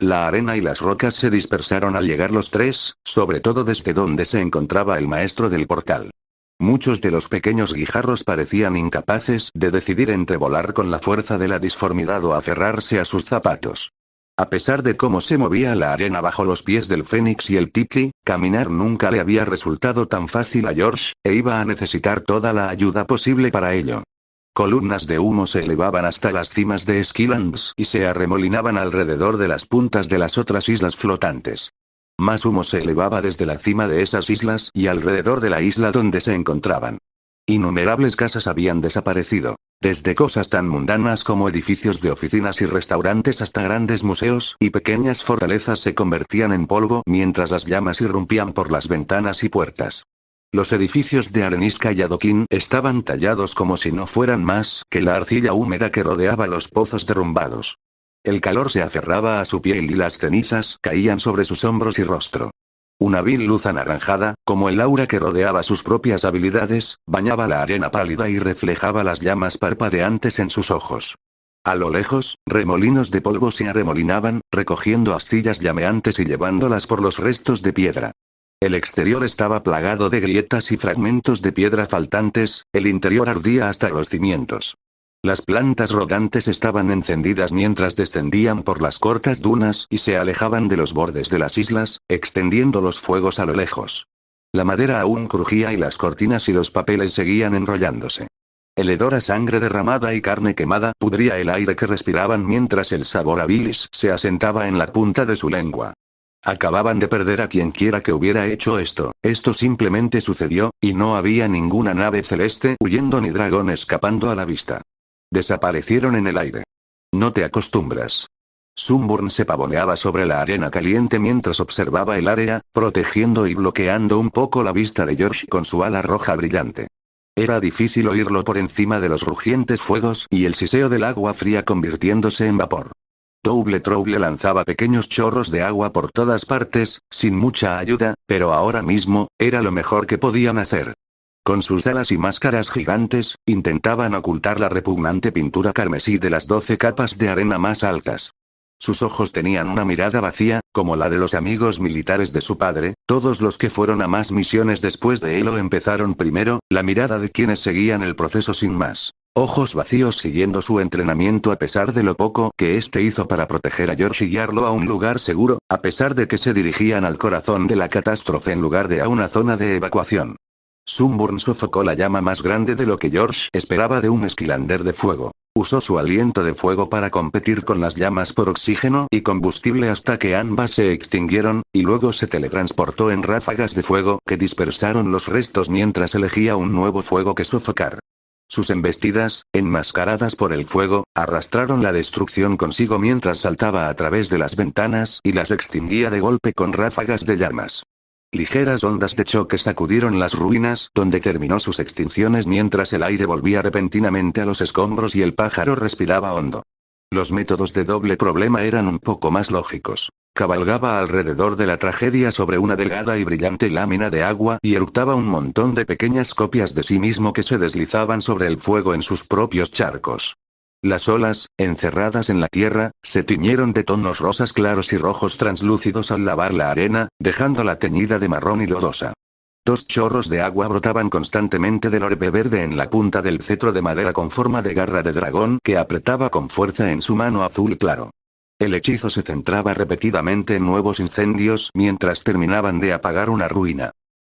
La arena y las rocas se dispersaron al llegar los tres, sobre todo desde donde se encontraba el maestro del portal. Muchos de los pequeños guijarros parecían incapaces de decidir entre volar con la fuerza de la disformidad o aferrarse a sus zapatos. A pesar de cómo se movía la arena bajo los pies del Fénix y el Tiki, caminar nunca le había resultado tan fácil a George, e iba a necesitar toda la ayuda posible para ello. Columnas de humo se elevaban hasta las cimas de Skylands y se arremolinaban alrededor de las puntas de las otras islas flotantes. Más humo se elevaba desde la cima de esas islas y alrededor de la isla donde se encontraban. Innumerables casas habían desaparecido, desde cosas tan mundanas como edificios de oficinas y restaurantes hasta grandes museos y pequeñas fortalezas se convertían en polvo mientras las llamas irrumpían por las ventanas y puertas. Los edificios de arenisca y adoquín estaban tallados como si no fueran más que la arcilla húmeda que rodeaba los pozos derrumbados. El calor se aferraba a su piel y las cenizas caían sobre sus hombros y rostro. Una vil luz anaranjada, como el aura que rodeaba sus propias habilidades, bañaba la arena pálida y reflejaba las llamas parpadeantes en sus ojos. A lo lejos, remolinos de polvo se arremolinaban, recogiendo astillas llameantes y llevándolas por los restos de piedra. El exterior estaba plagado de grietas y fragmentos de piedra faltantes, el interior ardía hasta los cimientos. Las plantas rodantes estaban encendidas mientras descendían por las cortas dunas y se alejaban de los bordes de las islas, extendiendo los fuegos a lo lejos. La madera aún crujía y las cortinas y los papeles seguían enrollándose. El hedor a sangre derramada y carne quemada pudría el aire que respiraban mientras el sabor a bilis se asentaba en la punta de su lengua. Acababan de perder a quien quiera que hubiera hecho esto simplemente sucedió, y no había ninguna nave celeste huyendo ni dragón escapando a la vista. Desaparecieron en el aire. No te acostumbras. Sunburn se pavoneaba sobre la arena caliente mientras observaba el área, protegiendo y bloqueando un poco la vista de George con su ala roja brillante. Era difícil oírlo por encima de los rugientes fuegos y el siseo del agua fría convirtiéndose en vapor. Trouble lanzaba pequeños chorros de agua por todas partes, sin mucha ayuda, pero ahora mismo, era lo mejor que podían hacer. Con sus alas y máscaras gigantes, intentaban ocultar la repugnante pintura carmesí de las 12 capas de arena más altas. Sus ojos tenían una mirada vacía, como la de los amigos militares de su padre, todos los que fueron a más misiones después de él o empezaron primero, la mirada de quienes seguían el proceso sin más. Ojos vacíos siguiendo su entrenamiento a pesar de lo poco que éste hizo para proteger a George y guiarlo a un lugar seguro, a pesar de que se dirigían al corazón de la catástrofe en lugar de a una zona de evacuación. Sunburn sofocó la llama más grande de lo que George esperaba de un Skylander de fuego. Usó su aliento de fuego para competir con las llamas por oxígeno y combustible hasta que ambas se extinguieron, y luego se teletransportó en ráfagas de fuego que dispersaron los restos mientras elegía un nuevo fuego que sofocar. Sus embestidas, enmascaradas por el fuego, arrastraron la destrucción consigo mientras saltaba a través de las ventanas y las extinguía de golpe con ráfagas de llamas. Ligeras ondas de choque sacudieron las ruinas donde terminó sus extinciones mientras el aire volvía repentinamente a los escombros y el pájaro respiraba hondo. Los métodos de doble problema eran un poco más lógicos. Cabalgaba alrededor de la tragedia sobre una delgada y brillante lámina de agua y eructaba un montón de pequeñas copias de sí mismo que se deslizaban sobre el fuego en sus propios charcos. Las olas, encerradas en la tierra, se tiñeron de tonos rosas claros y rojos translúcidos al lavar la arena, dejándola teñida de marrón y lodosa. 2 chorros de agua brotaban constantemente del orbe verde en la punta del cetro de madera con forma de garra de dragón que apretaba con fuerza en su mano azul claro. El hechizo se centraba repetidamente en nuevos incendios mientras terminaban de apagar una ruina.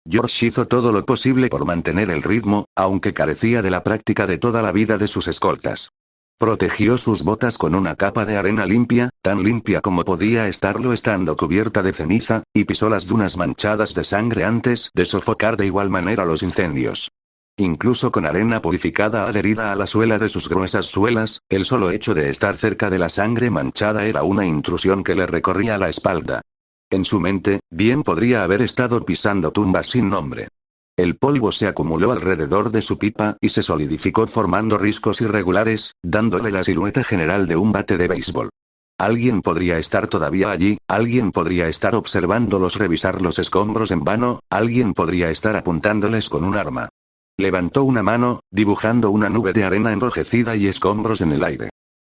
George hizo todo lo posible por mantener el ritmo, aunque carecía de la práctica de toda la vida de sus escoltas. Protegió sus botas con una capa de arena limpia, tan limpia como podía estarlo estando cubierta de ceniza, y pisó las dunas manchadas de sangre antes de sofocar de igual manera los incendios. Incluso con arena purificada adherida a la suela de sus gruesas suelas, el solo hecho de estar cerca de la sangre manchada era una intrusión que le recorría la espalda. En su mente, bien podría haber estado pisando tumbas sin nombre. El polvo se acumuló alrededor de su pipa y se solidificó formando riscos irregulares, dándole la silueta general de un bate de béisbol. Alguien podría estar todavía allí, alguien podría estar observándolos revisar los escombros en vano, alguien podría estar apuntándoles con un arma. Levantó una mano, dibujando una nube de arena enrojecida y escombros en el aire.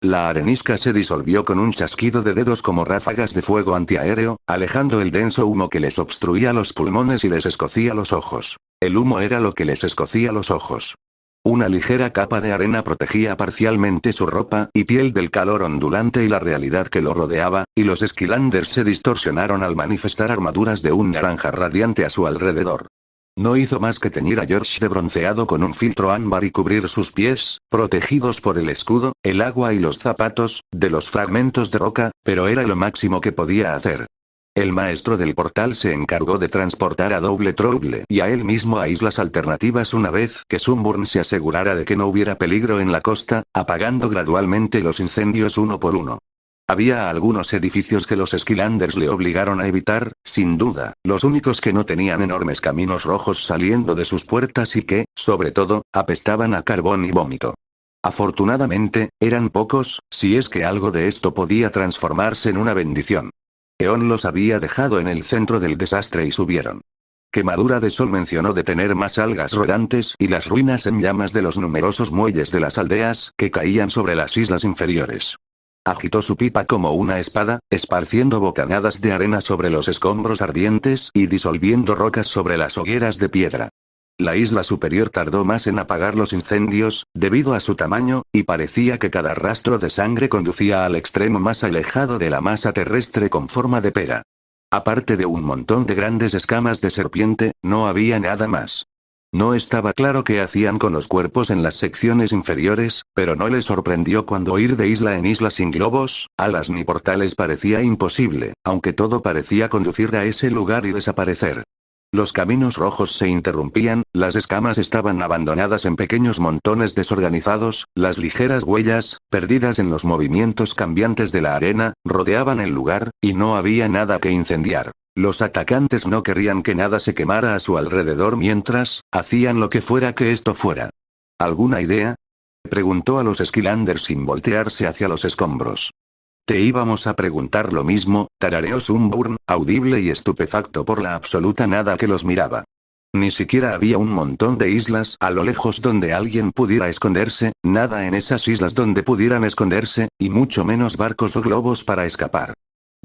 La arenisca se disolvió con un chasquido de dedos como ráfagas de fuego antiaéreo, alejando el denso humo que les obstruía los pulmones y les escocía los ojos. El humo era lo que les escocía los ojos. Una ligera capa de arena protegía parcialmente su ropa y piel del calor ondulante y la realidad que lo rodeaba, y los Skylanders se distorsionaron al manifestar armaduras de un naranja radiante a su alrededor. No hizo más que teñir a George de bronceado con un filtro ámbar y cubrir sus pies, protegidos por el escudo, el agua y los zapatos, de los fragmentos de roca, pero era lo máximo que podía hacer. El maestro del portal se encargó de transportar a Double Trouble y a él mismo a islas alternativas una vez que Sunburn se asegurara de que no hubiera peligro en la costa, apagando gradualmente los incendios uno por uno. Había algunos edificios que los Skylanders le obligaron a evitar, sin duda, los únicos que no tenían enormes caminos rojos saliendo de sus puertas y que, sobre todo, apestaban a carbón y vómito. Afortunadamente, eran pocos, si es que algo de esto podía transformarse en una bendición. Eon los había dejado en el centro del desastre y subieron. Quemadura de Sol mencionó de tener más algas rodantes y las ruinas en llamas de los numerosos muelles de las aldeas que caían sobre las islas inferiores. Agitó su pipa como una espada, esparciendo bocanadas de arena sobre los escombros ardientes y disolviendo rocas sobre las hogueras de piedra. La isla superior tardó más en apagar los incendios, debido a su tamaño, y parecía que cada rastro de sangre conducía al extremo más alejado de la masa terrestre con forma de pera. Aparte de un montón de grandes escamas de serpiente, no había nada más. No estaba claro qué hacían con los cuerpos en las secciones inferiores, pero no les sorprendió cuando ir de isla en isla sin globos, alas ni portales parecía imposible, aunque todo parecía conducir a ese lugar y desaparecer. Los caminos rojos se interrumpían, las escamas estaban abandonadas en pequeños montones desorganizados, las ligeras huellas, perdidas en los movimientos cambiantes de la arena, rodeaban el lugar, y no había nada que incendiar. Los atacantes no querían que nada se quemara a su alrededor mientras hacían lo que fuera que esto fuera. ¿Alguna idea?, preguntó a los Skylanders sin voltearse hacia los escombros. Te íbamos a preguntar lo mismo, tarareó Sunburn, audible y estupefacto por la absoluta nada que los miraba. Ni siquiera había un montón de islas a lo lejos donde alguien pudiera esconderse, nada en esas islas donde pudieran esconderse, y mucho menos barcos o globos para escapar.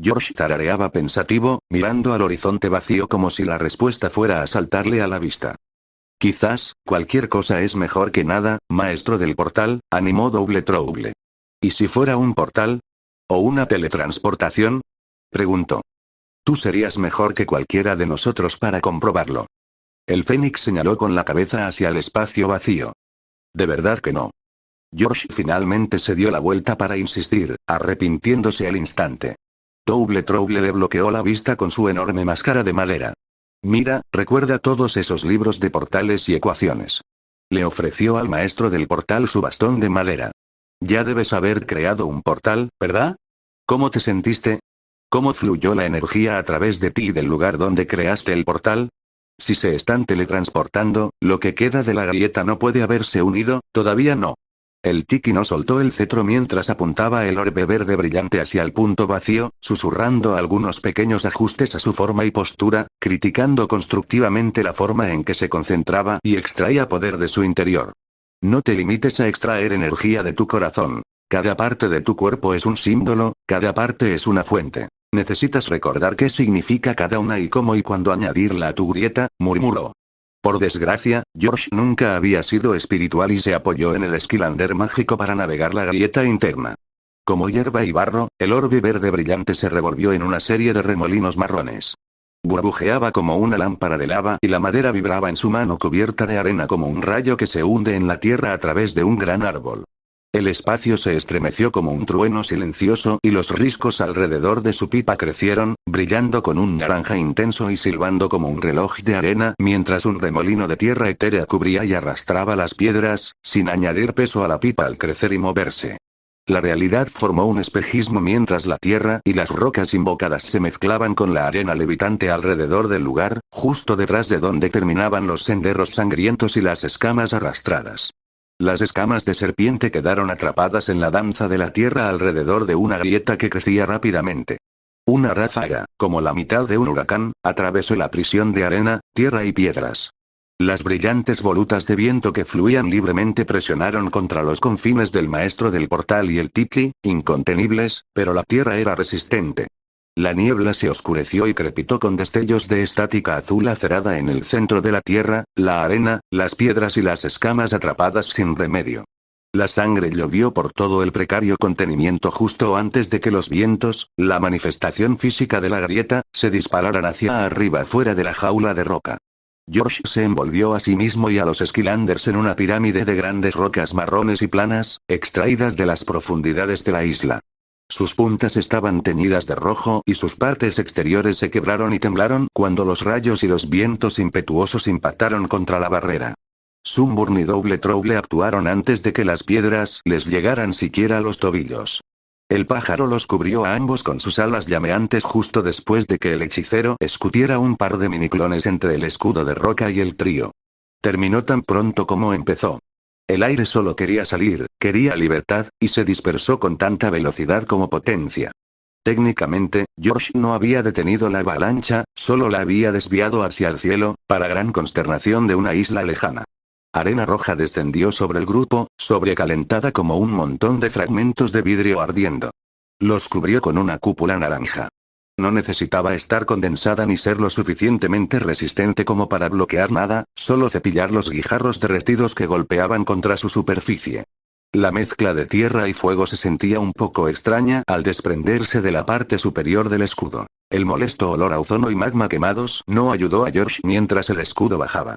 George tarareaba pensativo, mirando al horizonte vacío como si la respuesta fuera a saltarle a la vista. Quizás, cualquier cosa es mejor que nada, maestro del portal, animó Double Trouble. ¿Y si fuera un portal? ¿O una teletransportación?, preguntó. Tú serías mejor que cualquiera de nosotros para comprobarlo. El Fénix señaló con la cabeza hacia el espacio vacío. ¿De verdad que no? George finalmente se dio la vuelta para insistir, arrepintiéndose al instante. Double Trouble le bloqueó la vista con su enorme máscara de madera. Mira, recuerda todos esos libros de portales y ecuaciones. Le ofreció al maestro del portal su bastón de madera. Ya debes haber creado un portal, ¿verdad? ¿Cómo te sentiste? ¿Cómo fluyó la energía a través de ti y del lugar donde creaste el portal? Si se están teletransportando, lo que queda de la grieta no puede haberse unido, todavía no. El Tiki no soltó el cetro mientras apuntaba el orbe verde brillante hacia el punto vacío, susurrando algunos pequeños ajustes a su forma y postura, criticando constructivamente la forma en que se concentraba y extraía poder de su interior. No te limites a extraer energía de tu corazón. Cada parte de tu cuerpo es un símbolo, cada parte es una fuente. Necesitas recordar qué significa cada una y cómo y cuándo añadirla a tu grieta, murmuró. Por desgracia, George nunca había sido espiritual y se apoyó en el Skylander mágico para navegar la grieta interna. Como hierba y barro, el orbe verde brillante se revolvió en una serie de remolinos marrones. Burbujeaba como una lámpara de lava y la madera vibraba en su mano cubierta de arena como un rayo que se hunde en la tierra a través de un gran árbol. El espacio se estremeció como un trueno silencioso y los riscos alrededor de su pipa crecieron, brillando con un naranja intenso y silbando como un reloj de arena mientras un remolino de tierra etérea cubría y arrastraba las piedras, sin añadir peso a la pipa al crecer y moverse. La realidad formó un espejismo mientras la tierra y las rocas invocadas se mezclaban con la arena levitante alrededor del lugar, justo detrás de donde terminaban los senderos sangrientos y las escamas arrastradas. Las escamas de serpiente quedaron atrapadas en la danza de la tierra alrededor de una grieta que crecía rápidamente. Una ráfaga, como la mitad de un huracán, atravesó la prisión de arena, tierra y piedras. Las brillantes volutas de viento que fluían libremente presionaron contra los confines del maestro del portal y el tiki, incontenibles, pero la tierra era resistente. La niebla se oscureció y crepitó con destellos de estática azul acerada en el centro de la tierra, la arena, las piedras y las escamas atrapadas sin remedio. La sangre llovió por todo el precario contenimiento justo antes de que los vientos, la manifestación física de la grieta, se dispararan hacia arriba fuera de la jaula de roca. George se envolvió a sí mismo y a los Skylanders en una pirámide de grandes rocas marrones y planas, extraídas de las profundidades de la isla. Sus puntas estaban teñidas de rojo y sus partes exteriores se quebraron y temblaron cuando los rayos y los vientos impetuosos impactaron contra la barrera. Sunburn y Double Trouble actuaron antes de que las piedras les llegaran siquiera a los tobillos. El pájaro los cubrió a ambos con sus alas llameantes justo después de que el hechicero escupiera un par de miniclones entre el escudo de roca y el trío. Terminó tan pronto como empezó. El aire solo quería salir, quería libertad, y se dispersó con tanta velocidad como potencia. Técnicamente, George no había detenido la avalancha, solo la había desviado hacia el cielo, para gran consternación de una isla lejana. Arena roja descendió sobre el grupo, sobrecalentada como un montón de fragmentos de vidrio ardiendo. Los cubrió con una cúpula naranja. No necesitaba estar condensada ni ser lo suficientemente resistente como para bloquear nada, solo cepillar los guijarros derretidos que golpeaban contra su superficie. La mezcla de tierra y fuego se sentía un poco extraña al desprenderse de la parte superior del escudo. El molesto olor a ozono y magma quemados no ayudó a George mientras el escudo bajaba.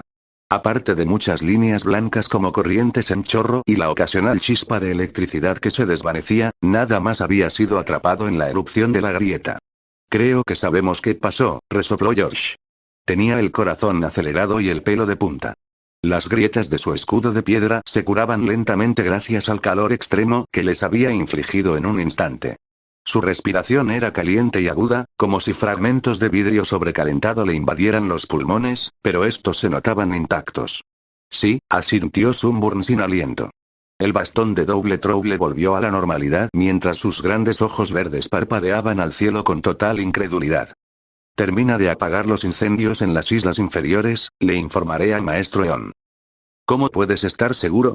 Aparte de muchas líneas blancas como corrientes en chorro y la ocasional chispa de electricidad que se desvanecía, nada más había sido atrapado en la erupción de la grieta. Creo que sabemos qué pasó, resopló George. Tenía el corazón acelerado y el pelo de punta. Las grietas de su escudo de piedra se curaban lentamente gracias al calor extremo que les había infligido en un instante. Su respiración era caliente y aguda, como si fragmentos de vidrio sobrecalentado le invadieran los pulmones, pero estos se notaban intactos. Sí, asintió Sunburn sin aliento. El bastón de Double Trouble volvió a la normalidad mientras sus grandes ojos verdes parpadeaban al cielo con total incredulidad. Termina de apagar los incendios en las islas inferiores, le informaré al maestro Eon. ¿Cómo puedes estar seguro?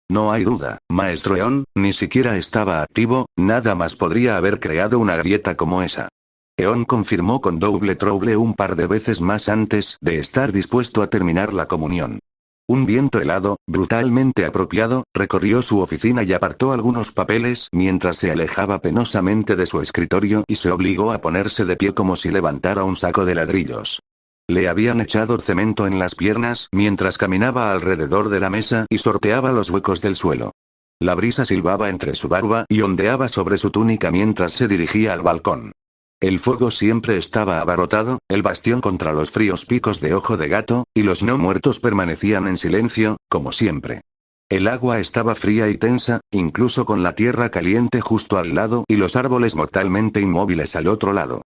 No hay duda, maestro Eon, ni siquiera estaba activo, nada más podría haber creado una grieta como esa. Eon confirmó con Double Trouble un par de veces más antes de estar dispuesto a terminar la comunión. Un viento helado, brutalmente apropiado, recorrió su oficina y apartó algunos papeles mientras se alejaba penosamente de su escritorio y se obligó a ponerse de pie como si levantara un saco de ladrillos. Le habían echado cemento en las piernas mientras caminaba alrededor de la mesa y sorteaba los huecos del suelo. La brisa silbaba entre su barba y ondeaba sobre su túnica mientras se dirigía al balcón. El fuego siempre estaba abarrotado, el bastión contra los fríos picos de ojo de gato, y los no muertos permanecían en silencio, como siempre. El agua estaba fría y tensa, incluso con la tierra caliente justo al lado y los árboles mortalmente inmóviles al otro lado.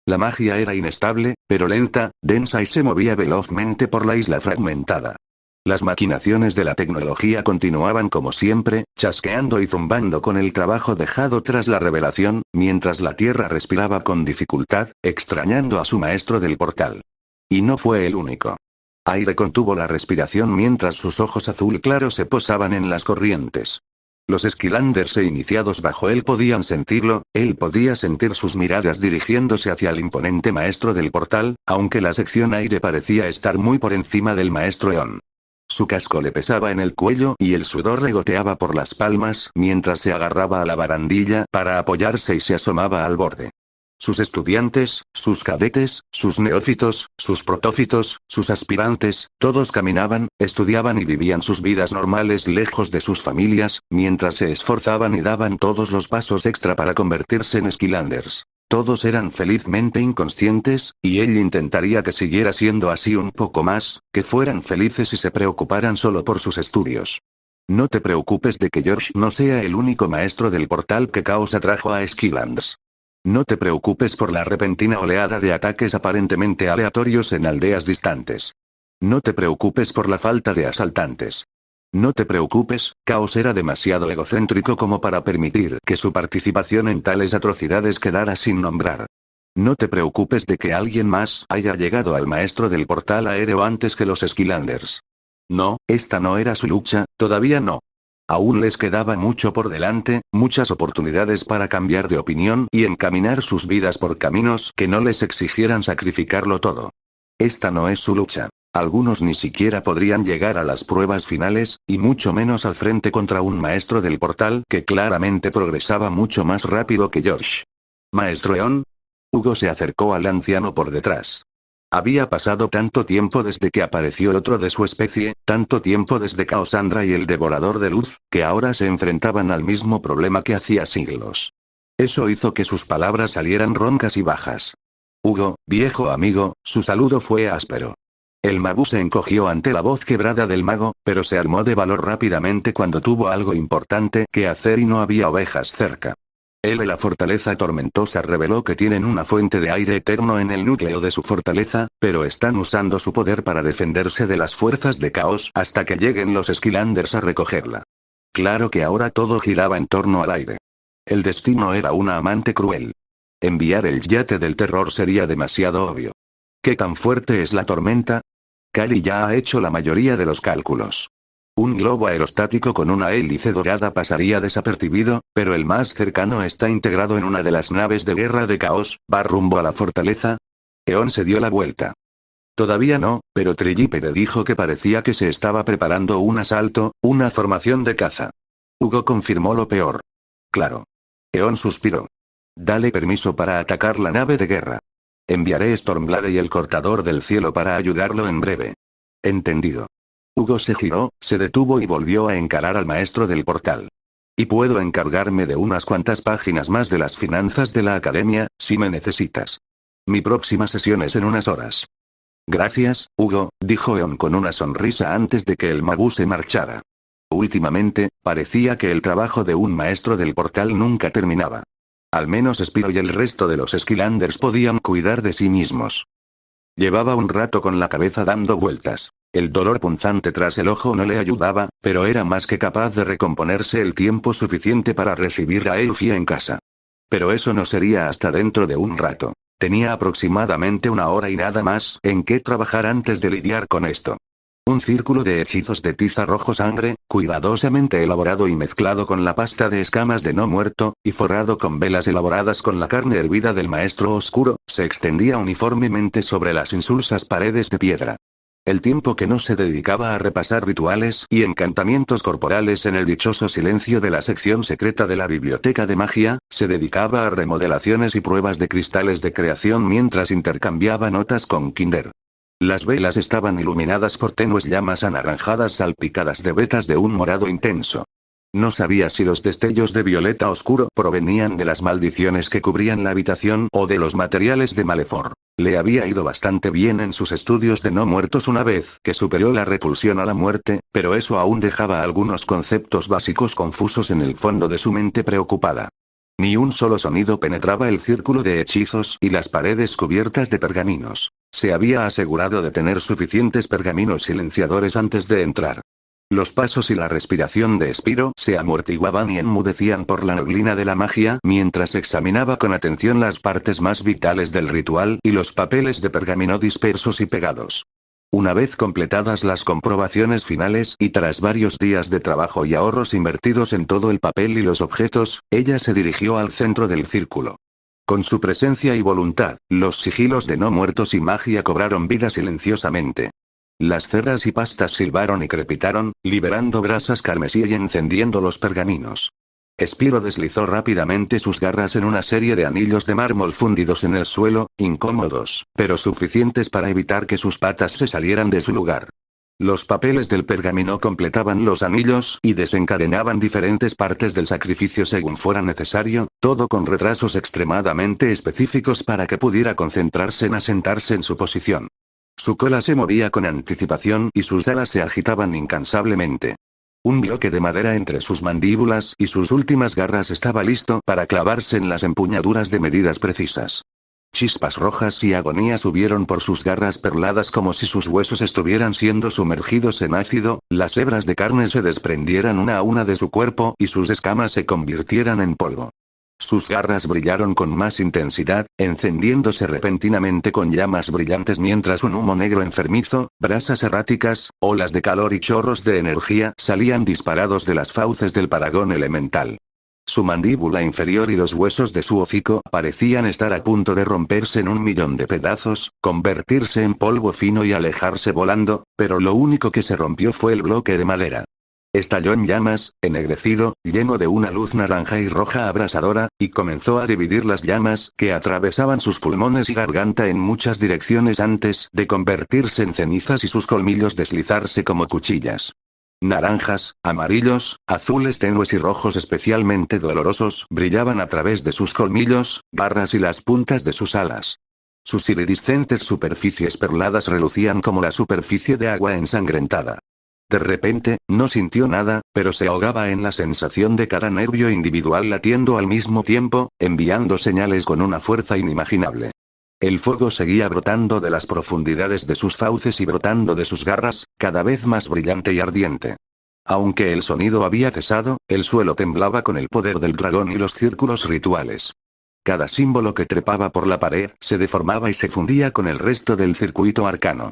La magia era inestable, pero lenta, densa y se movía velozmente por la isla fragmentada. Las maquinaciones de la tecnología continuaban como siempre, chasqueando y zumbando con el trabajo dejado tras la revelación, mientras la Tierra respiraba con dificultad, extrañando a su maestro del portal. Y no fue el único. Aire contuvo la respiración mientras sus ojos azul claro se posaban en las corrientes. Los Skylanders iniciados bajo él podían sentirlo, él podía sentir sus miradas dirigiéndose hacia el imponente maestro del portal, aunque la sección aire parecía estar muy por encima del maestro Eon. Su casco le pesaba en el cuello y el sudor le goteaba por las palmas mientras se agarraba a la barandilla para apoyarse y se asomaba al borde. Sus estudiantes, sus cadetes, sus neófitos, sus protófitos, sus aspirantes, todos caminaban, estudiaban y vivían sus vidas normales lejos de sus familias, mientras se esforzaban y daban todos los pasos extra para convertirse en Skylanders. Todos eran felizmente inconscientes, y él intentaría que siguiera siendo así un poco más, que fueran felices y se preocuparan solo por sus estudios. No te preocupes de que George no sea el único maestro del portal que Caos atrajo a Skylanders. No te preocupes por la repentina oleada de ataques aparentemente aleatorios en aldeas distantes. No te preocupes por la falta de asaltantes. No te preocupes, Caos era demasiado egocéntrico como para permitir que su participación en tales atrocidades quedara sin nombrar. No te preocupes de que alguien más haya llegado al maestro del portal aéreo antes que los Skylanders. No, esta no era su lucha, todavía no. Aún les quedaba mucho por delante, muchas oportunidades para cambiar de opinión y encaminar sus vidas por caminos que no les exigieran sacrificarlo todo. Esta no es su lucha. Algunos ni siquiera podrían llegar a las pruebas finales, y mucho menos al frente contra un maestro del portal que claramente progresaba mucho más rápido que George. ¿Maestro Eon? Hugo se acercó al anciano por detrás. Había pasado tanto tiempo desde que apareció otro de su especie, tanto tiempo desde Caosandra y el Devorador de Luz, que ahora se enfrentaban al mismo problema que hacía siglos. Eso hizo que sus palabras salieran roncas y bajas. Hugo, viejo amigo, su saludo fue áspero. El magu se encogió ante la voz quebrada del mago, pero se armó de valor rápidamente cuando tuvo algo importante que hacer y no había ovejas cerca. Él de la fortaleza tormentosa reveló que tienen una fuente de aire eterno en el núcleo de su fortaleza, pero están usando su poder para defenderse de las fuerzas de caos hasta que lleguen los Skylanders a recogerla. Claro que ahora todo giraba en torno al aire. El destino era una amante cruel. Enviar el yate del terror sería demasiado obvio. ¿Qué tan fuerte es la tormenta? Cali ya ha hecho la mayoría de los cálculos. Un globo aerostático con una hélice dorada pasaría desapercibido, pero el más cercano está integrado en una de las naves de guerra de caos, va rumbo a la fortaleza. Eon se dio la vuelta. Todavía no, pero Trillipere dijo que parecía que se estaba preparando un asalto, una formación de caza. Hugo confirmó lo peor. Claro. Eon suspiró. Dale permiso para atacar la nave de guerra. Enviaré Stormblade y el cortador del cielo para ayudarlo en breve. Entendido. Hugo se giró, se detuvo y volvió a encarar al maestro del portal. Y puedo encargarme de unas cuantas páginas más de las finanzas de la academia, si me necesitas. Mi próxima sesión es en unas horas. Gracias, Hugo, dijo Eon con una sonrisa antes de que el magu se marchara. Últimamente, parecía que el trabajo de un maestro del portal nunca terminaba. Al menos Spyro y el resto de los Skylanders podían cuidar de sí mismos. Llevaba un rato con la cabeza dando vueltas. El dolor punzante tras el ojo no le ayudaba, pero era más que capaz de recomponerse el tiempo suficiente para recibir a Elfie en casa. Pero eso no sería hasta dentro de un rato. Tenía aproximadamente una hora y nada más en qué trabajar antes de lidiar con esto. Un círculo de hechizos de tiza rojo sangre, cuidadosamente elaborado y mezclado con la pasta de escamas de no muerto, y forrado con velas elaboradas con la carne hervida del maestro oscuro, se extendía uniformemente sobre las insulsas paredes de piedra. El tiempo que no se dedicaba a repasar rituales y encantamientos corporales en el dichoso silencio de la sección secreta de la biblioteca de magia, se dedicaba a remodelaciones y pruebas de cristales de creación mientras intercambiaba notas con Kinder. Las velas estaban iluminadas por tenues llamas anaranjadas salpicadas de vetas de un morado intenso. No sabía si los destellos de violeta oscuro provenían de las maldiciones que cubrían la habitación o de los materiales de Malefor. Le había ido bastante bien en sus estudios de no muertos una vez que superó la repulsión a la muerte, pero eso aún dejaba algunos conceptos básicos confusos en el fondo de su mente preocupada. Ni un solo sonido penetraba el círculo de hechizos y las paredes cubiertas de pergaminos. Se había asegurado de tener suficientes pergaminos silenciadores antes de entrar. Los pasos y la respiración de Spyro se amortiguaban y enmudecían por la neblina de la magia mientras examinaba con atención las partes más vitales del ritual y los papeles de pergamino dispersos y pegados. Una vez completadas las comprobaciones finales y tras varios días de trabajo y ahorros invertidos en todo el papel y los objetos, ella se dirigió al centro del círculo. Con su presencia y voluntad, los sigilos de no muertos y magia cobraron vida silenciosamente. Las cerras y pastas silbaron y crepitaron, liberando brasas carmesí y encendiendo los pergaminos. Spyro deslizó rápidamente sus garras en una serie de anillos de mármol fundidos en el suelo, incómodos, pero suficientes para evitar que sus patas se salieran de su lugar. Los papeles del pergamino completaban los anillos y desencadenaban diferentes partes del sacrificio según fuera necesario, todo con retrasos extremadamente específicos para que pudiera concentrarse en asentarse en su posición. Su cola se movía con anticipación y sus alas se agitaban incansablemente. Un bloque de madera entre sus mandíbulas y sus últimas garras estaba listo para clavarse en las empuñaduras de medidas precisas. Chispas rojas y agonía subieron por sus garras perladas como si sus huesos estuvieran siendo sumergidos en ácido, las hebras de carne se desprendieran una a una de su cuerpo y sus escamas se convirtieran en polvo. Sus garras brillaron con más intensidad, encendiéndose repentinamente con llamas brillantes mientras un humo negro enfermizo, brasas erráticas, olas de calor y chorros de energía salían disparados de las fauces del paragón elemental. Su mandíbula inferior y los huesos de su hocico parecían estar a punto de romperse en 1.000.000 de pedazos, convertirse en polvo fino y alejarse volando, pero lo único que se rompió fue el bloque de madera. Estalló en llamas, ennegrecido, lleno de una luz naranja y roja abrasadora, y comenzó a dividir las llamas que atravesaban sus pulmones y garganta en muchas direcciones antes de convertirse en cenizas y sus colmillos deslizarse como cuchillas. Naranjas, amarillos, azules tenues y rojos especialmente dolorosos brillaban a través de sus colmillos, garras y las puntas de sus alas. Sus iridiscentes superficies perladas relucían como la superficie de agua ensangrentada. De repente, no sintió nada, pero se ahogaba en la sensación de cada nervio individual latiendo al mismo tiempo, enviando señales con una fuerza inimaginable. El fuego seguía brotando de las profundidades de sus fauces y brotando de sus garras, cada vez más brillante y ardiente. Aunque el sonido había cesado, el suelo temblaba con el poder del dragón y los círculos rituales. Cada símbolo que trepaba por la pared se deformaba y se fundía con el resto del circuito arcano.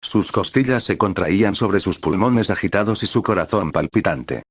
Sus costillas se contraían sobre sus pulmones agitados y su corazón palpitante.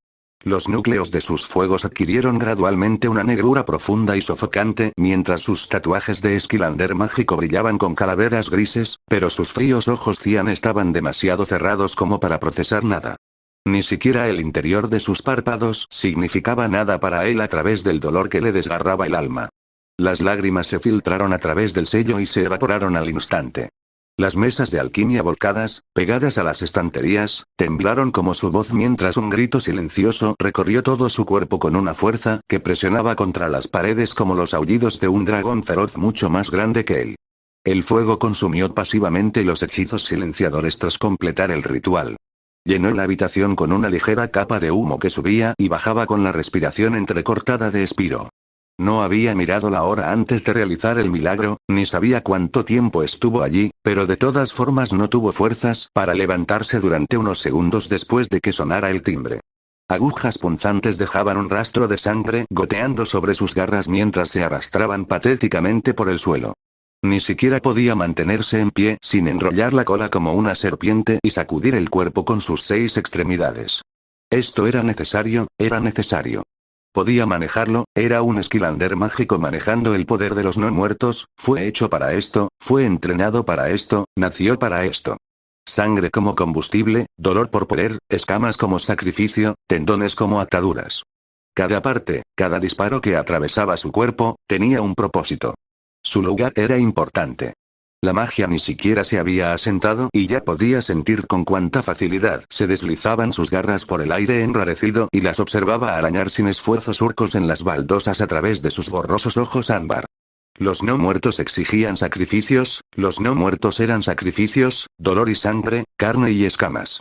Los núcleos de sus fuegos adquirieron gradualmente una negrura profunda y sofocante mientras sus tatuajes de esquilander mágico brillaban con calaveras grises, pero sus fríos ojos cian estaban demasiado cerrados como para procesar nada. Ni siquiera el interior de sus párpados significaba nada para él a través del dolor que le desgarraba el alma. Las lágrimas se filtraron a través del sello y se evaporaron al instante. Las mesas de alquimia volcadas, pegadas a las estanterías, temblaron como su voz mientras un grito silencioso recorrió todo su cuerpo con una fuerza que presionaba contra las paredes como los aullidos de un dragón feroz mucho más grande que él. El fuego consumió pasivamente los hechizos silenciadores tras completar el ritual. Llenó la habitación con una ligera capa de humo que subía y bajaba con la respiración entrecortada de Spiro. No había mirado la hora antes de realizar el milagro, ni sabía cuánto tiempo estuvo allí, pero de todas formas no tuvo fuerzas para levantarse durante unos segundos después de que sonara el timbre. Agujas punzantes dejaban un rastro de sangre goteando sobre sus garras mientras se arrastraban patéticamente por el suelo. Ni siquiera podía mantenerse en pie sin enrollar la cola como una serpiente y sacudir el cuerpo con sus 6 extremidades. Esto era necesario, era necesario. Podía manejarlo, era un esquilander mágico manejando el poder de los no muertos, fue hecho para esto, fue entrenado para esto, nació para esto. Sangre como combustible, dolor por poder, escamas como sacrificio, tendones como ataduras. Cada parte, cada disparo que atravesaba su cuerpo, tenía un propósito. Su lugar era importante. La magia ni siquiera se había asentado y ya podía sentir con cuánta facilidad se deslizaban sus garras por el aire enrarecido y las observaba arañar sin esfuerzo surcos en las baldosas a través de sus borrosos ojos ámbar. Los no muertos exigían sacrificios, los no muertos eran sacrificios, dolor y sangre, carne y escamas.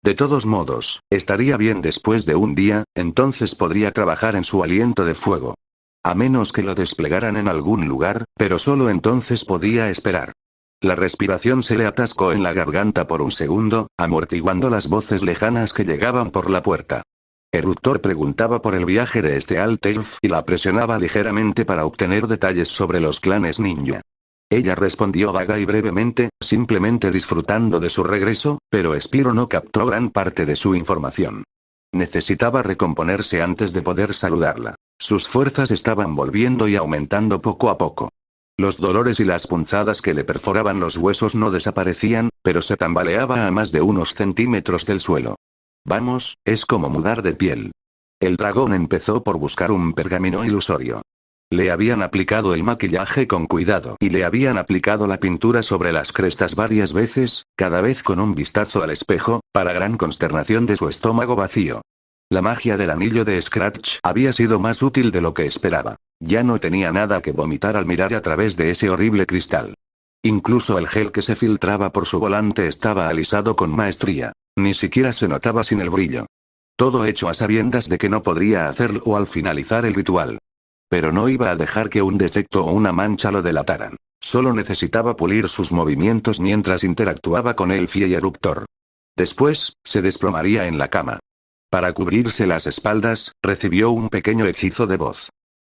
De todos modos, estaría bien después de un día, entonces podría trabajar en su aliento de fuego. A menos que lo desplegaran en algún lugar, pero solo entonces podía esperar. La respiración se le atascó en la garganta por un segundo, amortiguando las voces lejanas que llegaban por la puerta. Eruptor preguntaba por el viaje de este Altelf y la presionaba ligeramente para obtener detalles sobre los clanes ninja. Ella respondió vaga y brevemente, simplemente disfrutando de su regreso, pero Spiro no captó gran parte de su información. Necesitaba recomponerse antes de poder saludarla. Sus fuerzas estaban volviendo y aumentando poco a poco. Los dolores y las punzadas que le perforaban los huesos no desaparecían, pero se tambaleaba a más de unos centímetros del suelo. Vamos, es como mudar de piel. El dragón empezó por buscar un pergamino ilusorio. Le habían aplicado el maquillaje con cuidado y le habían aplicado la pintura sobre las crestas varias veces, cada vez con un vistazo al espejo, para gran consternación de su estómago vacío. La magia del anillo de Scratch había sido más útil de lo que esperaba. Ya no tenía nada que vomitar al mirar a través de ese horrible cristal. Incluso el gel que se filtraba por su volante estaba alisado con maestría. Ni siquiera se notaba sin el brillo. Todo hecho a sabiendas de que no podría hacerlo al finalizar el ritual. Pero no iba a dejar que un defecto o una mancha lo delataran. Solo necesitaba pulir sus movimientos mientras interactuaba con Elfie y Eruptor. Después, se desplomaría en la cama. Para cubrirse las espaldas, recibió un pequeño hechizo de voz.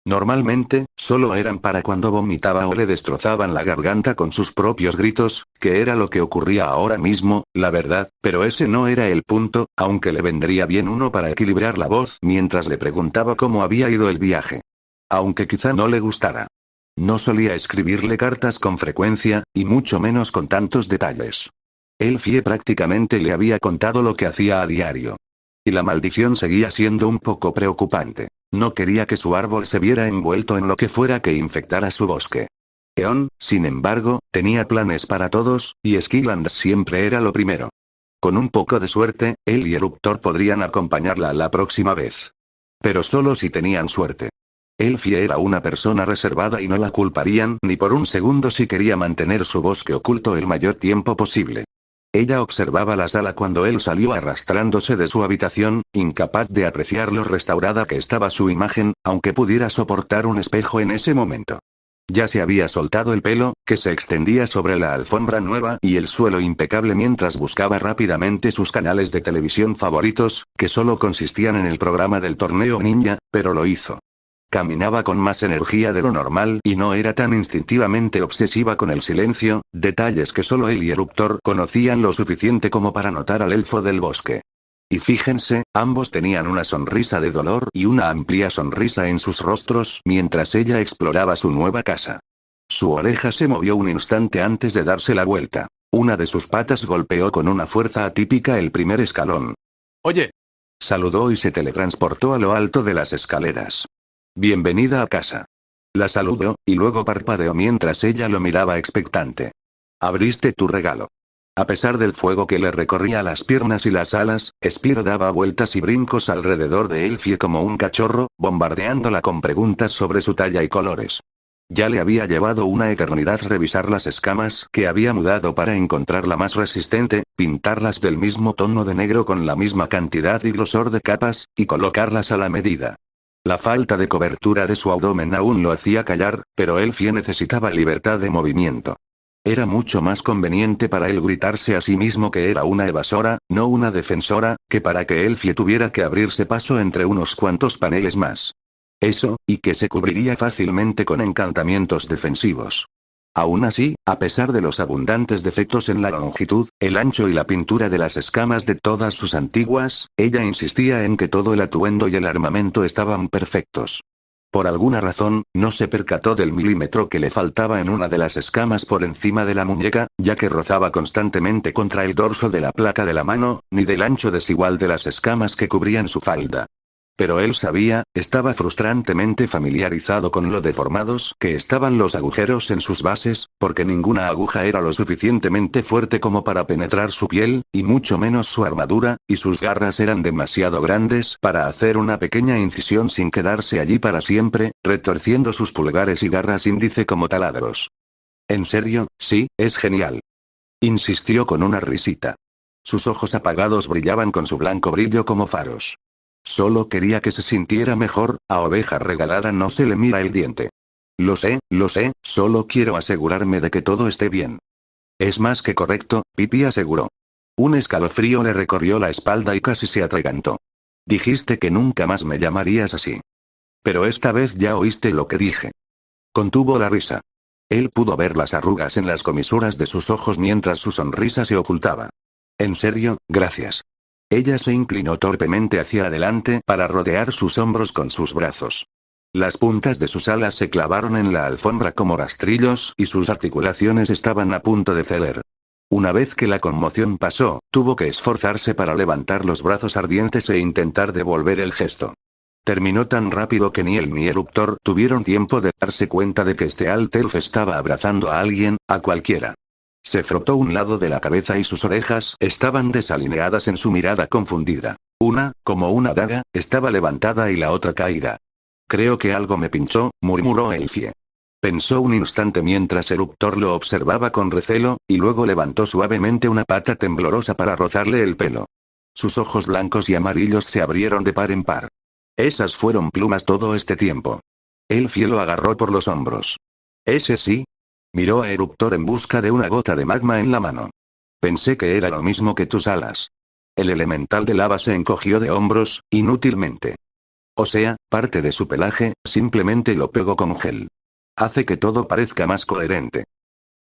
Normalmente, solo eran para cuando vomitaba o le destrozaban la garganta con sus propios gritos, que era lo que ocurría ahora mismo, la verdad, pero ese no era el punto, aunque le vendría bien uno para equilibrar la voz mientras le preguntaba cómo había ido el viaje. Aunque quizá no le gustara. No solía escribirle cartas con frecuencia, y mucho menos con tantos detalles. Elfie prácticamente le había contado lo que hacía a diario. Y la maldición seguía siendo un poco preocupante. No quería que su árbol se viera envuelto en lo que fuera que infectara su bosque. Eon, sin embargo, tenía planes para todos, y Skilland siempre era lo primero. Con un poco de suerte, él y Eruptor podrían acompañarla la próxima vez. Pero solo si tenían suerte. Elfie era una persona reservada y no la culparían ni por un segundo si quería mantener su bosque oculto el mayor tiempo posible. Ella observaba la sala cuando él salió arrastrándose de su habitación, incapaz de apreciar lo restaurada que estaba su imagen, aunque pudiera soportar un espejo en ese momento. Ya se había soltado el pelo, que se extendía sobre la alfombra nueva y el suelo impecable mientras buscaba rápidamente sus canales de televisión favoritos, que solo consistían en el programa del torneo ninja, pero lo hizo. Caminaba con más energía de lo normal y no era tan instintivamente obsesiva con el silencio, detalles que solo él y Eruptor conocían lo suficiente como para notar al elfo del bosque. Y fíjense, ambos tenían una sonrisa de dolor y una amplia sonrisa en sus rostros mientras ella exploraba su nueva casa. Su oreja se movió un instante antes de darse la vuelta. Una de sus patas golpeó con una fuerza atípica el primer escalón. Oye. Saludó y se teletransportó a lo alto de las escaleras. Bienvenida a casa. La saludó, y luego parpadeó mientras ella lo miraba expectante. Abriste tu regalo. A pesar del fuego que le recorría las piernas y las alas, Spyro daba vueltas y brincos alrededor de Elfie como un cachorro, bombardeándola con preguntas sobre su talla y colores. Ya le había llevado una eternidad revisar las escamas que había mudado para encontrarla más resistente, pintarlas del mismo tono de negro con la misma cantidad y grosor de capas, y colocarlas a la medida. La falta de cobertura de su abdomen aún lo hacía callar, pero Elfie necesitaba libertad de movimiento. Era mucho más conveniente para él gritarse a sí mismo que era una evasora, no una defensora, que para que Elfie tuviera que abrirse paso entre unos cuantos paneles más. Eso, y que se cubriría fácilmente con encantamientos defensivos. Aún así, a pesar de los abundantes defectos en la longitud, el ancho y la pintura de las escamas de todas sus antiguas, ella insistía en que todo el atuendo y el armamento estaban perfectos. Por alguna razón, no se percató del milímetro que le faltaba en una de las escamas por encima de la muñeca, ya que rozaba constantemente contra el dorso de la placa de la mano, ni del ancho desigual de las escamas que cubrían su falda. Pero él sabía, estaba frustrantemente familiarizado con lo deformados que estaban los agujeros en sus bases, porque ninguna aguja era lo suficientemente fuerte como para penetrar su piel, y mucho menos su armadura, y sus garras eran demasiado grandes para hacer una pequeña incisión sin quedarse allí para siempre, retorciendo sus pulgares y garras índice como taladros. ¿En serio? Sí, es genial. Insistió con una risita. Sus ojos apagados brillaban con su blanco brillo como faros. Solo quería que se sintiera mejor, a oveja regalada no se le mira el diente. Lo sé, solo quiero asegurarme de que todo esté bien. Es más que correcto, Pipi aseguró. Un escalofrío le recorrió la espalda y casi se atragantó. Dijiste que nunca más me llamarías así. Pero esta vez ya oíste lo que dije. Contuvo la risa. Él pudo ver las arrugas en las comisuras de sus ojos mientras su sonrisa se ocultaba. En serio, gracias. Ella se inclinó torpemente hacia adelante para rodear sus hombros con sus brazos. Las puntas de sus alas se clavaron en la alfombra como rastrillos y sus articulaciones estaban a punto de ceder. Una vez que la conmoción pasó, tuvo que esforzarse para levantar los brazos ardientes e intentar devolver el gesto. Terminó tan rápido que ni él ni Eruptor tuvieron tiempo de darse cuenta de que este Alt Elf estaba abrazando a alguien, a cualquiera. Se frotó un lado de la cabeza y sus orejas estaban desalineadas en su mirada confundida. Una, como una daga, estaba levantada y la otra caída. Creo que algo me pinchó, murmuró Elfie. Pensó un instante mientras Eruptor lo observaba con recelo, y luego levantó suavemente una pata temblorosa para rozarle el pelo. Sus ojos blancos y amarillos se abrieron de par en par. Esas fueron plumas todo este tiempo. Elfie lo agarró por los hombros. ¿Ese sí? Miró a Eruptor en busca de una gota de magma en la mano. Pensé que era lo mismo que tus alas. El elemental de lava se encogió de hombros, inútilmente. O sea, parte de su pelaje, simplemente lo pegó con gel. Hace que todo parezca más coherente.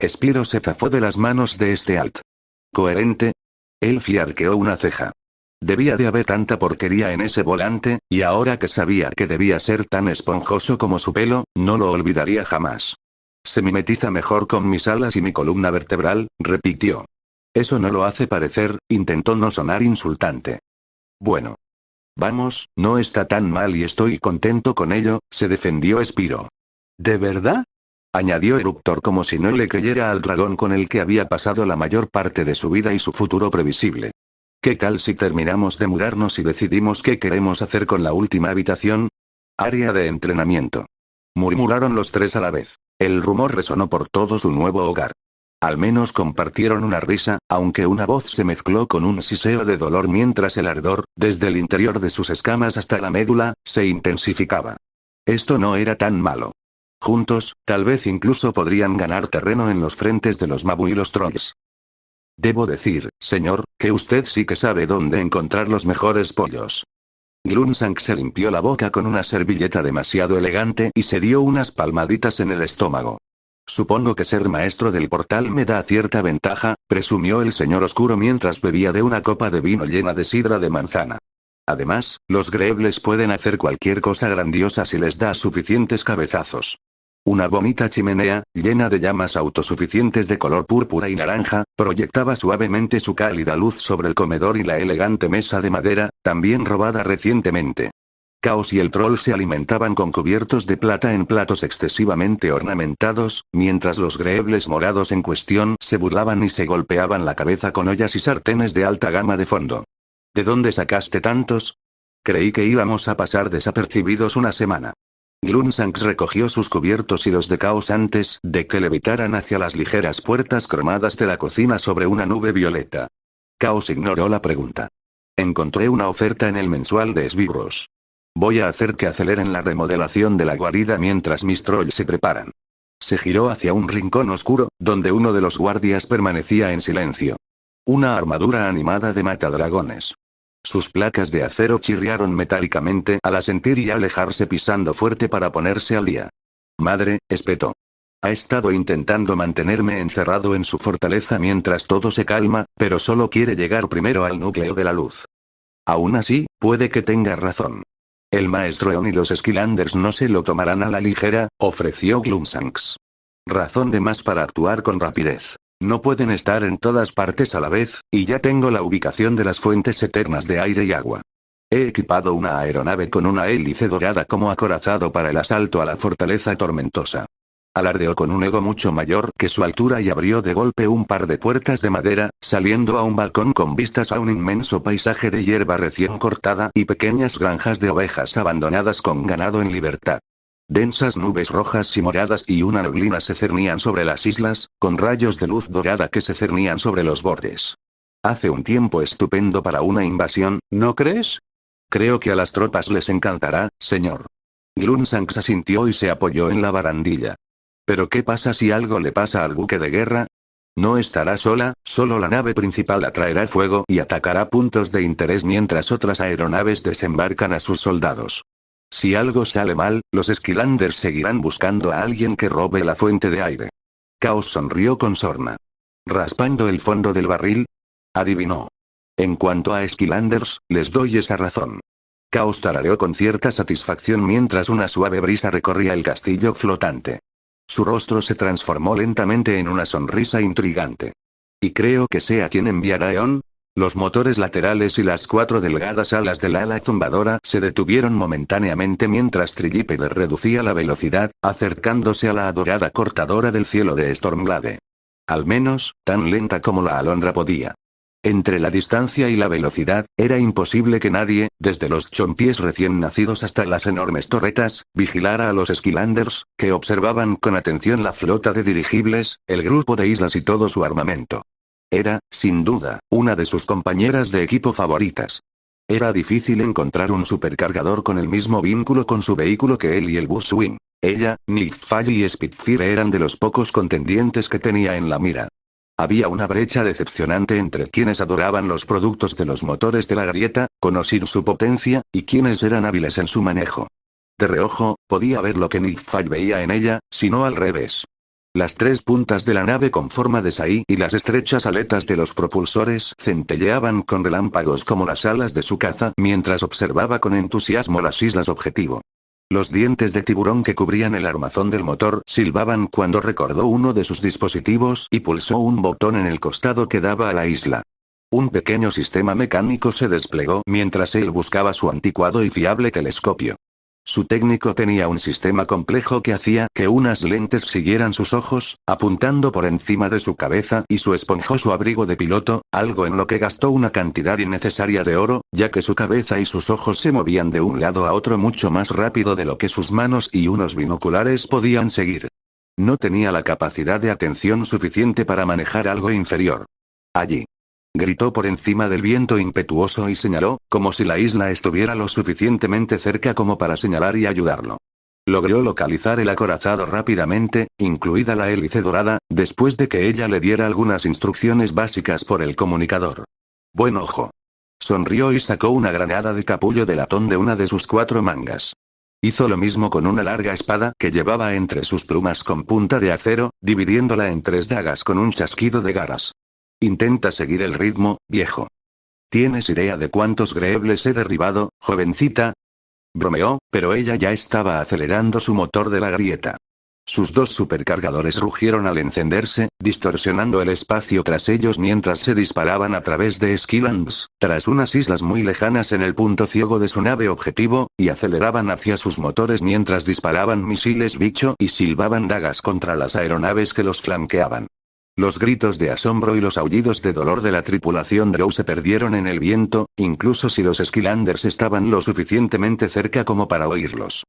Spyro se zafó de las manos de este Alt. ¿Coherente? Elfie arqueó una ceja. Debía de haber tanta porquería en ese volante, y ahora que sabía que debía ser tan esponjoso como su pelo, no lo olvidaría jamás. Se mimetiza mejor con mis alas y mi columna vertebral, repitió. Eso no lo hace parecer, intentó no sonar insultante. Bueno. Vamos, no está tan mal y estoy contento con ello, se defendió Spyro. ¿De verdad? Añadió Eruptor como si no le creyera al dragón con el que había pasado la mayor parte de su vida y su futuro previsible. ¿Qué tal si terminamos de mudarnos y decidimos qué queremos hacer con la última habitación? Área de entrenamiento. Murmuraron los tres a la vez. El rumor resonó por todo su nuevo hogar. Al menos compartieron una risa, aunque una voz se mezcló con un siseo de dolor mientras el ardor, desde el interior de sus escamas hasta la médula, se intensificaba. Esto no era tan malo. Juntos, tal vez incluso podrían ganar terreno en los frentes de los Mabu y los Trolls. Debo decir, señor, que usted sí que sabe dónde encontrar los mejores pollos. Glumshank se limpió la boca con una servilleta demasiado elegante y se dio unas palmaditas en el estómago. Supongo que ser maestro del portal me da cierta ventaja, presumió el señor oscuro mientras bebía de una copa de vino llena de sidra de manzana. Además, los Greebles pueden hacer cualquier cosa grandiosa si les da suficientes cabezazos. Una bonita chimenea, llena de llamas autosuficientes de color púrpura y naranja, proyectaba suavemente su cálida luz sobre el comedor y la elegante mesa de madera, también robada recientemente. Caos y el troll se alimentaban con cubiertos de plata en platos excesivamente ornamentados, mientras los Greebles morados en cuestión se burlaban y se golpeaban la cabeza con ollas y sartenes de alta gama de fondo. ¿De dónde sacaste tantos? Creí que íbamos a pasar desapercibidos una semana. Glumshank recogió sus cubiertos y los de Caos antes de que levitaran hacia las ligeras puertas cromadas de la cocina sobre una nube violeta. Caos ignoró la pregunta. Encontré una oferta en el mensual de esbirros. Voy a hacer que aceleren la remodelación de la guarida mientras mis trolls se preparan. Se giró hacia un rincón oscuro, donde uno de los guardias permanecía en silencio. Una armadura animada de matadragones. Sus placas de acero chirriaron metálicamente al asentir y alejarse pisando fuerte para ponerse al día. Madre, espetó. Ha estado intentando mantenerme encerrado en su fortaleza mientras todo se calma, pero solo quiere llegar primero al núcleo de la luz. Aún así, puede que tenga razón. El maestro Eon y los Skylanders no se lo tomarán a la ligera, ofreció Glumshank. Razón de más para actuar con rapidez. No pueden estar en todas partes a la vez, y ya tengo la ubicación de las fuentes eternas de aire y agua. He equipado una aeronave con una hélice dorada como acorazado para el asalto a la fortaleza tormentosa. Alardeó con un ego mucho mayor que su altura y abrió de golpe un par de puertas de madera, saliendo a un balcón con vistas a un inmenso paisaje de hierba recién cortada y pequeñas granjas de ovejas abandonadas con ganado en libertad. Densas nubes rojas y moradas y una neblina se cernían sobre las islas, con rayos de luz dorada que se cernían sobre los bordes. Hace un tiempo estupendo para una invasión, ¿no crees? Creo que a las tropas les encantará, señor. Glumshank asintió y se apoyó en la barandilla. ¿Pero qué pasa si algo le pasa al buque de guerra? No estará sola, solo la nave principal atraerá fuego y atacará puntos de interés mientras otras aeronaves desembarcan a sus soldados. Si algo sale mal, los Skylanders seguirán buscando a alguien que robe la fuente de aire. Caos sonrió con sorna. ¿Raspando el fondo del barril? Adivinó. En cuanto a Skylanders, les doy esa razón. Caos tarareó con cierta satisfacción mientras una suave brisa recorría el castillo flotante. Su rostro se transformó lentamente en una sonrisa intrigante. Y creo que sé a quién enviará Eon. Los motores laterales y las 4 delgadas alas del ala zumbadora se detuvieron momentáneamente mientras Trilliper reducía la velocidad, acercándose a la adorada cortadora del cielo de Stormblade. Al menos, tan lenta como la alondra podía. Entre la distancia y la velocidad, era imposible que nadie, desde los chompies recién nacidos hasta las enormes torretas, vigilara a los Skylanders, que observaban con atención la flota de dirigibles, el grupo de islas y todo su armamento. Era, sin duda, una de sus compañeras de equipo favoritas. Era difícil encontrar un supercargador con el mismo vínculo con su vehículo que él y el Buzzwing. Ella, Nick Fury y Spitfire eran de los pocos contendientes que tenía en la mira. Había una brecha decepcionante entre quienes adoraban los productos de los motores de la grieta, conocían su potencia, y quienes eran hábiles en su manejo. De reojo, podía ver lo que Nick Fury veía en ella, sino al revés. Las tres puntas de la nave con forma de saí y las estrechas aletas de los propulsores centelleaban con relámpagos como las alas de su caza mientras observaba con entusiasmo las islas objetivo. Los dientes de tiburón que cubrían el armazón del motor silbaban cuando recordó uno de sus dispositivos y pulsó un botón en el costado que daba a la isla. Un pequeño sistema mecánico se desplegó mientras él buscaba su anticuado y fiable telescopio. Su técnico tenía un sistema complejo que hacía que unas lentes siguieran sus ojos, apuntando por encima de su cabeza y su esponjoso abrigo de piloto, algo en lo que gastó una cantidad innecesaria de oro, ya que su cabeza y sus ojos se movían de un lado a otro mucho más rápido de lo que sus manos y unos binoculares podían seguir. No tenía la capacidad de atención suficiente para manejar algo inferior. Allí. Gritó por encima del viento impetuoso y señaló, como si la isla estuviera lo suficientemente cerca como para señalar y ayudarlo. Logró localizar el acorazado rápidamente, incluida la hélice dorada, después de que ella le diera algunas instrucciones básicas por el comunicador. Buen ojo. Sonrió y sacó una granada de capullo de latón de una de sus 4 mangas. Hizo lo mismo con una larga espada que llevaba entre sus plumas con punta de acero, dividiéndola en 3 dagas con un chasquido de garras. Intenta seguir el ritmo, viejo. ¿Tienes idea de cuántos grebles he derribado, jovencita? Bromeó, pero ella ya estaba acelerando su motor de la grieta. Sus 2 supercargadores rugieron al encenderse, distorsionando el espacio tras ellos mientras se disparaban a través de Skyllands, tras unas islas muy lejanas en el punto ciego de su nave objetivo, y aceleraban hacia sus motores mientras disparaban misiles bicho y silbaban dagas contra las aeronaves que los flanqueaban. Los gritos de asombro y los aullidos de dolor de la tripulación Drow se perdieron en el viento, incluso si los Skylanders estaban lo suficientemente cerca como para oírlos.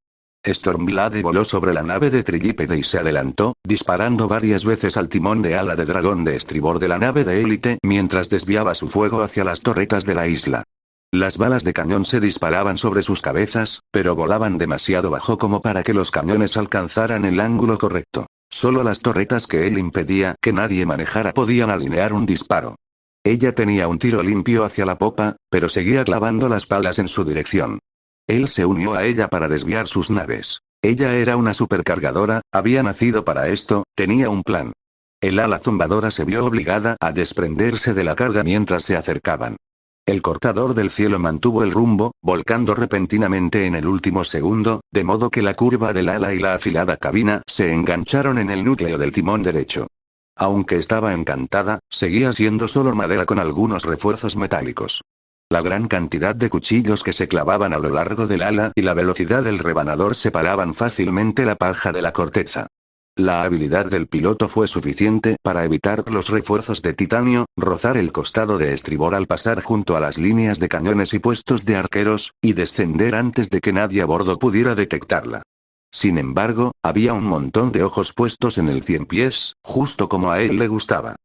Stormblade voló sobre la nave de Trilípede y se adelantó, disparando varias veces al timón de ala de dragón de estribor de la nave de élite mientras desviaba su fuego hacia las torretas de la isla. Las balas de cañón se disparaban sobre sus cabezas, pero volaban demasiado bajo como para que los cañones alcanzaran el ángulo correcto. Solo las torretas que él impedía que nadie manejara podían alinear un disparo. Ella tenía un tiro limpio hacia la popa, pero seguía clavando las balas en su dirección. Él se unió a ella para desviar sus naves. Ella era una supercargadora, había nacido para esto, tenía un plan. El ala zumbadora se vio obligada a desprenderse de la carga mientras se acercaban. El cortador del cielo mantuvo el rumbo, volcando repentinamente en el último segundo, de modo que la curva del ala y la afilada cabina se engancharon en el núcleo del timón derecho. Aunque estaba encantada, seguía siendo solo madera con algunos refuerzos metálicos. La gran cantidad de cuchillos que se clavaban a lo largo del ala y la velocidad del rebanador separaban fácilmente la paja de la corteza. La habilidad del piloto fue suficiente para evitar los refuerzos de titanio, rozar el costado de estribor al pasar junto a las líneas de cañones y puestos de arqueros, y descender antes de que nadie a bordo pudiera detectarla. Sin embargo, había un montón de ojos puestos en el 100 pies, justo como a él le gustaba.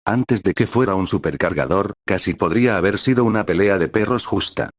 Antes de que fuera un supercargador, casi podría haber sido una pelea de perros justa.